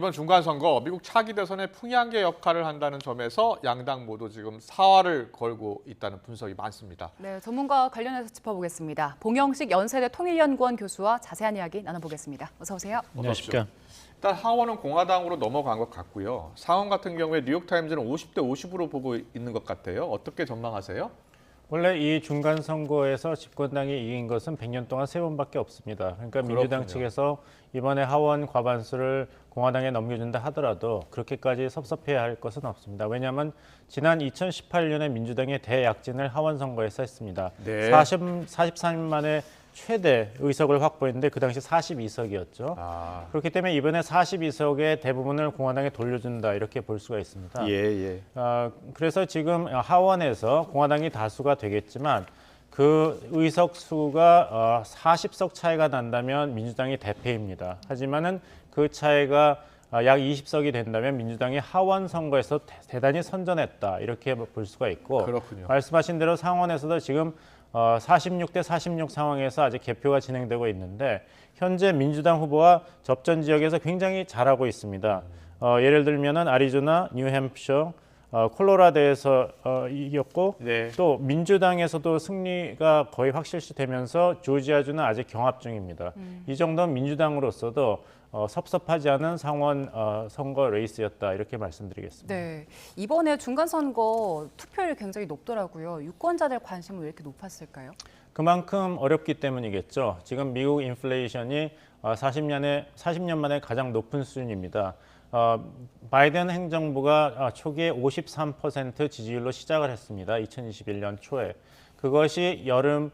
이번 중간선거 미국 차기 대선의 풍향계 역할을 한다는 점에서 양당 모두 지금 사활을 걸고 있다는 분석이 많습니다. 네, 전문가와 관련해서 짚어보겠습니다. 봉영식 연세대 통일연구원 교수와 자세한 이야기 나눠보겠습니다. 어서 오세요. 안녕하십니까. 일단 하원은 공화당으로 넘어간 것 같고요. 상원 같은 경우에 뉴욕타임즈는 50대 50으로 보고 있는 것 같아요. 어떻게 전망하세요? 원래 이 중간 선거에서 집권당이 이긴 것은 100년 동안 3번밖에 없습니다. 그러니까 민주당 측에서 이번에 하원 과반수를 공화당에 넘겨준다 하더라도 그렇게까지 섭섭해야 할 것은 없습니다. 왜냐하면 지난 2018년에 민주당의 대약진을 하원 선거에서 했습니다. 네. 44년 만에 최대 의석을 확보했는데 그 당시 42석이었죠. 그렇기 때문에 이번에 42석의 대부분을 공화당에 돌려준다 이렇게 볼 수가 있습니다. 예. 그래서 지금 하원에서 공화당이 다수가 되겠지만 그 의석 수가 40석 차이가 난다면 민주당이 대패입니다. 하지만은 그 차이가 약 20석이 된다면 민주당이 하원 선거에서 대단히 선전했다 이렇게 볼 수가 있고, 그렇군요. 말씀하신 대로 상원에서도 지금 46대 46 상황에서 아직 개표가 진행되고 있는데 현재 민주당 후보와 접전 지역에서 굉장히 잘하고 있습니다. 예를 들면은 아리조나, 뉴햄프셔, 콜로라도에서 이겼고, 네. 또 민주당에서도 승리가 거의 확실시되면서 조지아주는 아직 경합 중입니다. 이 정도는 민주당으로서도 섭섭하지 않은 상원 선거 레이스였다 이렇게 말씀드리겠습니다. 네, 이번에 중간선거 투표율이 굉장히 높더라고요. 유권자들 관심은 왜 이렇게 높았을까요? 그만큼 어렵기 때문이겠죠. 지금 미국 인플레이션이 40년 만에 가장 높은 수준입니다. 바이든 행정부가 초기에 53% 지지율로 시작을 했습니다. 2021년 초에. 그것이 여름에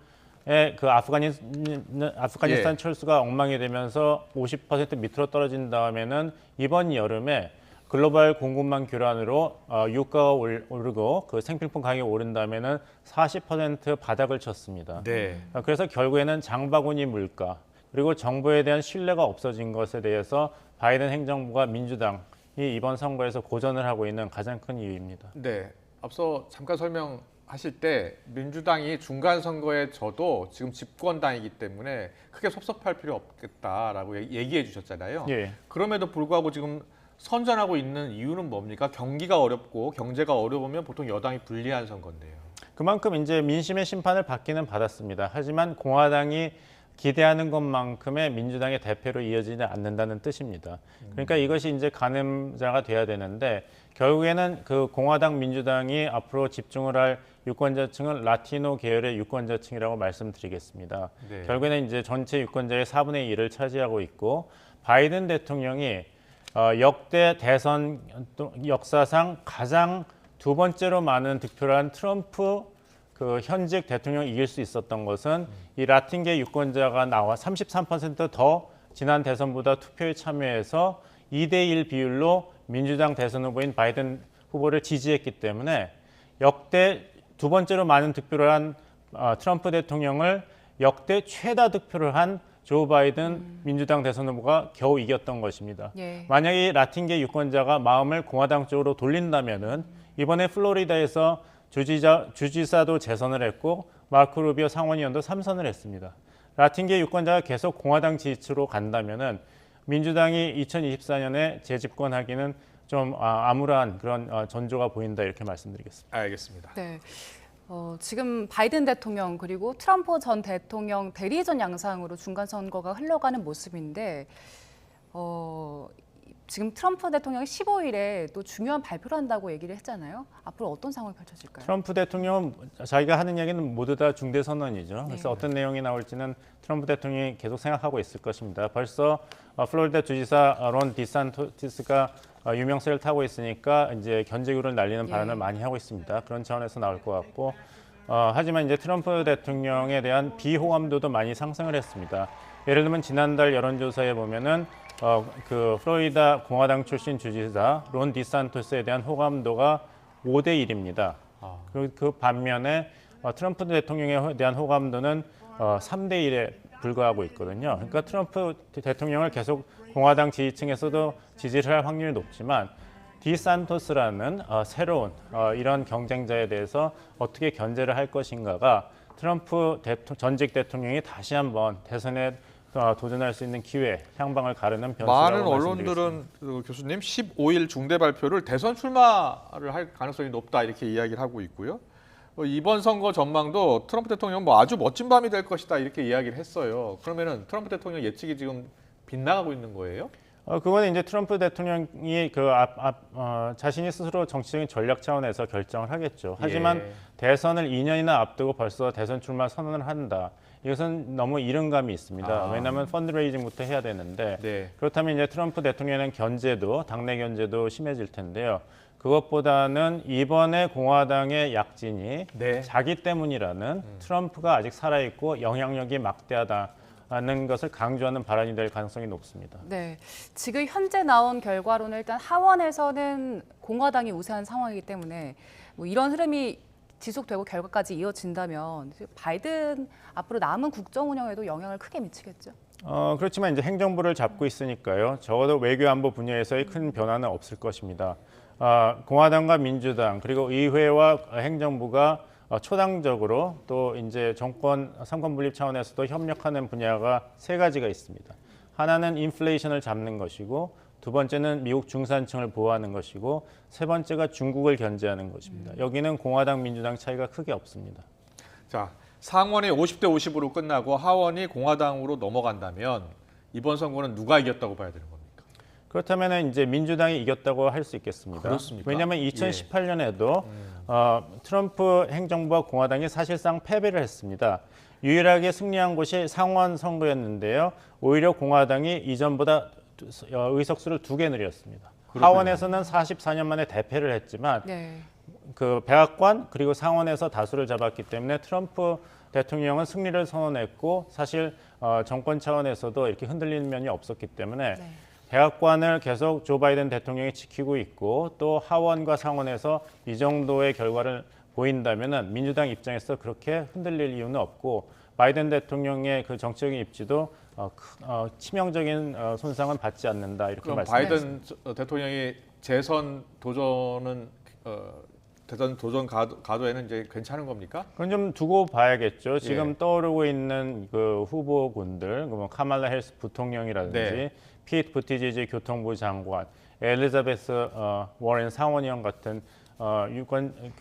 그 아프가니스탄 철수가 엉망이 되면서 50% 밑으로 떨어진 다음에는 이번 여름에 글로벌 공급망 교란으로 유가가 오르고 그 생필품 가격이 오른 다음에는 40% 바닥을 쳤습니다. 네. 그래서 결국에는 장바구니 물가 그리고 정부에 대한 신뢰가 없어진 것에 대해서 바이든 행정부가 민주당이 이번 선거에서 고전을 하고 있는 가장 큰 이유입니다. 네. 앞서 잠깐 설명하실 때 민주당이 중간 선거에 져도 지금 집권당이기 때문에 크게 섭섭할 필요 없겠다라고 얘기해 주셨잖아요. 예. 그럼에도 불구하고 지금 선전하고 있는 이유는 뭡니까? 경기가 어렵고 경제가 어려우면 보통 여당이 불리한 선거인데요. 그만큼 이제 민심의 심판을 받기는 받았습니다. 하지만 공화당이 기대하는 것만큼의 민주당의 대패로 이어지지 않는다는 뜻입니다. 그러니까 이것이 이제 가늠자가 돼야 되는데 결국에는 그 공화당 민주당이 앞으로 집중을 할 유권자층은 라티노 계열의 유권자층이라고 말씀드리겠습니다. 네. 결국에는 이제 전체 유권자의 4분의 1을 차지하고 있고 바이든 대통령이 역대 대선 역사상 가장 두 번째로 많은 득표를 한 트럼프 그 현직 대통령이 이길 수 있었던 것은 이 라틴계 유권자가 나와 33%더 지난 대선보다 투표에 참여해서 2대1 비율로 민주당 대선 후보인 바이든 후보를 지지했기 때문에 역대 두 번째로 많은 득표를 한 트럼프 대통령을 역대 최다 득표를 한 조 바이든 민주당 대선 후보가 겨우 이겼던 것입니다. 예. 만약에 라틴계 유권자가 마음을 공화당 쪽으로 돌린다면은 이번에 플로리다에서 주지사도 재선을 했고 마르코 루비오 상원의원도 3선을 했습니다. 라틴계 유권자가 계속 공화당 지지로 간다면은 민주당이 2024년에 재집권하기는 좀 암울한 그런 전조가 보인다 이렇게 말씀드리겠습니다. 알겠습니다. 네. 지금 바이든 대통령 그리고 트럼프 전 대통령 대리전 양상으로 중간선거가 흘러가는 모습인데 지금 트럼프 대통령이 15일에 또 중요한 발표를 한다고 얘기를 했잖아요. 앞으로 어떤 상황이 펼쳐질까요? 트럼프 대통령은 자기가 하는 얘기는 모두 다 중대 선언이죠. 그래서 어떤 내용이 나올지는 트럼프 대통령이 계속 생각하고 있을 것입니다. 벌써 플로리다 주지사 론 디산티스가 유명세를 타고 있으니까 이제 견제구를 날리는 발언을 많이 하고 있습니다. 그런 차원에서 나올 것 같고 하지만 이제 트럼프 대통령에 대한 비호감도도 많이 상승을 했습니다. 예를 들면 지난달 여론조사에 보면은 그 플로리다 공화당 출신 주지사 론 디산토스에 대한 호감도가 5대 1입니다. 그 반면에 트럼프 대통령에 대한 호감도는 3대 1에 불과하고 있거든요. 그러니까 트럼프 대통령을 계속 공화당 지지층에서도 지지를 할 확률이 높지만 디산토스라는 새로운 이런 경쟁자에 대해서 어떻게 견제를 할 것인가가 트럼프 전직 대통령이 다시 한번 대선에 도전할 수 있는 기회, 향방을 가르는 변수라고 많은 말씀드리겠습니다. 언론들은 교수님 15일 중대 발표를 대선 출마를 할 가능성이 높다 이렇게 이야기를 하고 있고요. 이번 선거 전망도 트럼프 대통령 뭐 아주 멋진 밤이 될 것이다 이렇게 이야기를 했어요. 그러면은 트럼프 대통령 예측이 지금 빗나가고 있는 거예요? 그거는 이제 트럼프 대통령이 자신이 스스로 정치적인 전략 차원에서 결정을 하겠죠. 하지만 예. 대선을 2년이나 앞두고 벌써 대선 출마 선언을 한다. 이것은 너무 이른감이 있습니다. 왜냐하면 펀드레이징부터 해야 되는데 네. 그렇다면 이제 트럼프 대통령의 견제도 당내 견제도 심해질 텐데요. 그것보다는 이번에 공화당의 약진이 네. 자기 때문이라는 트럼프가 아직 살아있고 영향력이 막대하다는 것을 강조하는 발언이 될 가능성이 높습니다. 네, 지금 현재 나온 결과로는 일단 하원에서는 공화당이 우세한 상황이기 때문에 뭐 이런 흐름이 지속되고 결과까지 이어진다면 바이든 앞으로 남은 국정 운영에도 영향을 크게 미치겠죠. 그렇지만 이제 행정부를 잡고 있으니까요. 적어도 외교 안보 분야에서의 큰 변화는 없을 것입니다. 공화당과 민주당 그리고 의회와 행정부가 초당적으로 또 이제 정권 삼권 분립 차원에서도 협력하는 분야가 세 가지가 있습니다. 하나는 인플레이션을 잡는 것이고, 두 번째는 미국 중산층을 보호하는 것이고, 세 번째가 중국을 견제하는 것입니다. 여기는 공화당, 민주당 차이가 크게 없습니다. 자, 상원이 50대 50으로 끝나고 하원이 공화당으로 넘어간다면 이번 선거는 누가 이겼다고 봐야 되는 겁니까? 그렇다면 이제 민주당이 이겼다고 할 수 있겠습니다. 그렇습니까? 왜냐하면 2018년에도 트럼프 행정부와 공화당이 사실상 패배를 했습니다. 유일하게 승리한 곳이 상원 선거였는데요. 오히려 공화당이 이전보다 의석수를 2개 늘렸습니다. 그렇군요. 하원에서는 44년 만에 대패를 했지만 네. 그 백악관 그리고 상원에서 다수를 잡았기 때문에 트럼프 대통령은 승리를 선언했고, 사실 정권 차원에서도 이렇게 흔들리는 면이 없었기 때문에 네. 백악관을 계속 조 바이든 대통령이 지키고 있고, 또 하원과 상원에서 이 정도의 결과를 보인다면은 민주당 입장에서 그렇게 흔들릴 이유는 없고, 바이든 대통령의 그 정치적인 입지도 치명적인 손상은 받지 않는다 이렇게 그럼 말씀드립니다. 바이든 대통령이 재선 도전은 대선 도전 가도에는 이제 괜찮은 겁니까? 그건 좀 두고 봐야겠죠. 지금 예. 떠오르고 있는 그 후보군들, 뭐 카말라 해리스 부통령이라든지 네. 피트 부티지지 교통부 장관, 엘리자베스 워렌 상원의원 같은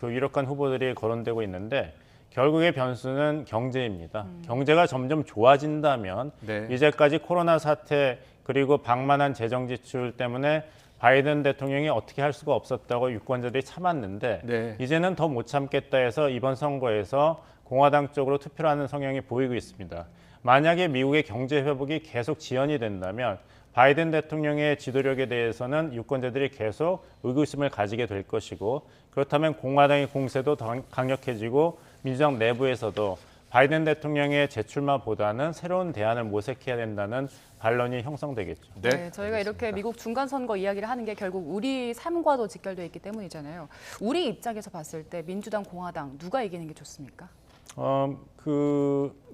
유력한 후보들이 거론되고 있는데, 결국의 변수는 경제입니다. 경제가 점점 좋아진다면 네. 이제까지 코로나 사태 그리고 방만한 재정 지출 때문에 바이든 대통령이 어떻게 할 수가 없었다고 유권자들이 참았는데, 네. 이제는 더 못 참겠다 해서 이번 선거에서 공화당 쪽으로 투표를 하는 성향이 보이고 있습니다. 만약에 미국의 경제 회복이 계속 지연이 된다면 바이든 대통령의 지도력에 대해서는 유권자들이 계속 의구심을 가지게 될 것이고, 그렇다면 공화당의 공세도 더 강력해지고 민주당 내부에서도 바이든 대통령의 재출마보다는 새로운 대안을 모색해야 된다는 반론이 형성되겠죠. 네. 저희가 이렇게 미국 중간 선거 이야기를 하는 게 결국 우리 삶과도 직결되어 있기 때문이잖아요. 우리 입장에서 봤을 때 민주당, 공화당 누가 이기는 게 좋습니까?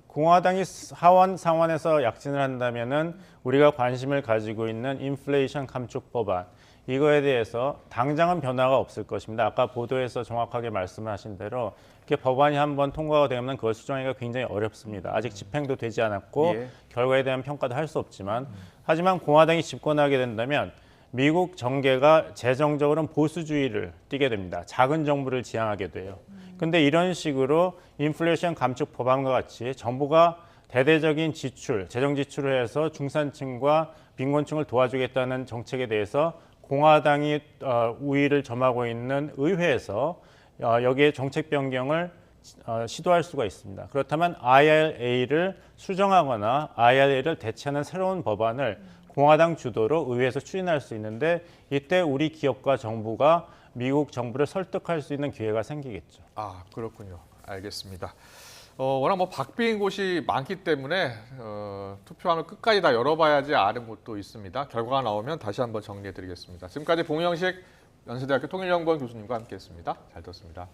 공화당이 하원, 상원에서 약진을 한다면은 우리가 관심을 가지고 있는 인플레이션 감축 법안, 이거에 대해서 당장은 변화가 없을 것입니다. 아까 보도에서 정확하게 말씀하신 대로 이렇게 법안이 한번 통과가 되면 그걸 수정하기가 굉장히 어렵습니다. 아직 집행도 되지 않았고 예. 결과에 대한 평가도 할 수 없지만, 하지만 공화당이 집권하게 된다면 미국 정계가 재정적으로는 보수주의를 띠게 됩니다. 작은 정부를 지향하게 돼요. 근데 이런 식으로 인플레이션 감축 법안과 같이 정부가 대대적인 지출, 재정 지출을 해서 중산층과 빈곤층을 도와주겠다는 정책에 대해서 공화당이 우위를 점하고 있는 의회에서 여기에 정책 변경을 시도할 수가 있습니다. 그렇다면 IRA를 수정하거나 IRA를 대체하는 새로운 법안을 공화당 주도로 의회에서 추진할 수 있는데, 이때 우리 기업과 정부가 미국 정부를 설득할 수 있는 기회가 생기겠죠. 아, 그렇군요. 알겠습니다. 워낙 뭐 박빙인 곳이 많기 때문에 투표함을 끝까지 다 열어봐야지 아는 곳도 있습니다. 결과가 나오면 다시 한번 정리해드리겠습니다. 지금까지 봉영식 연세대학교 통일연구원 교수님과 함께했습니다. 잘 들었습니다.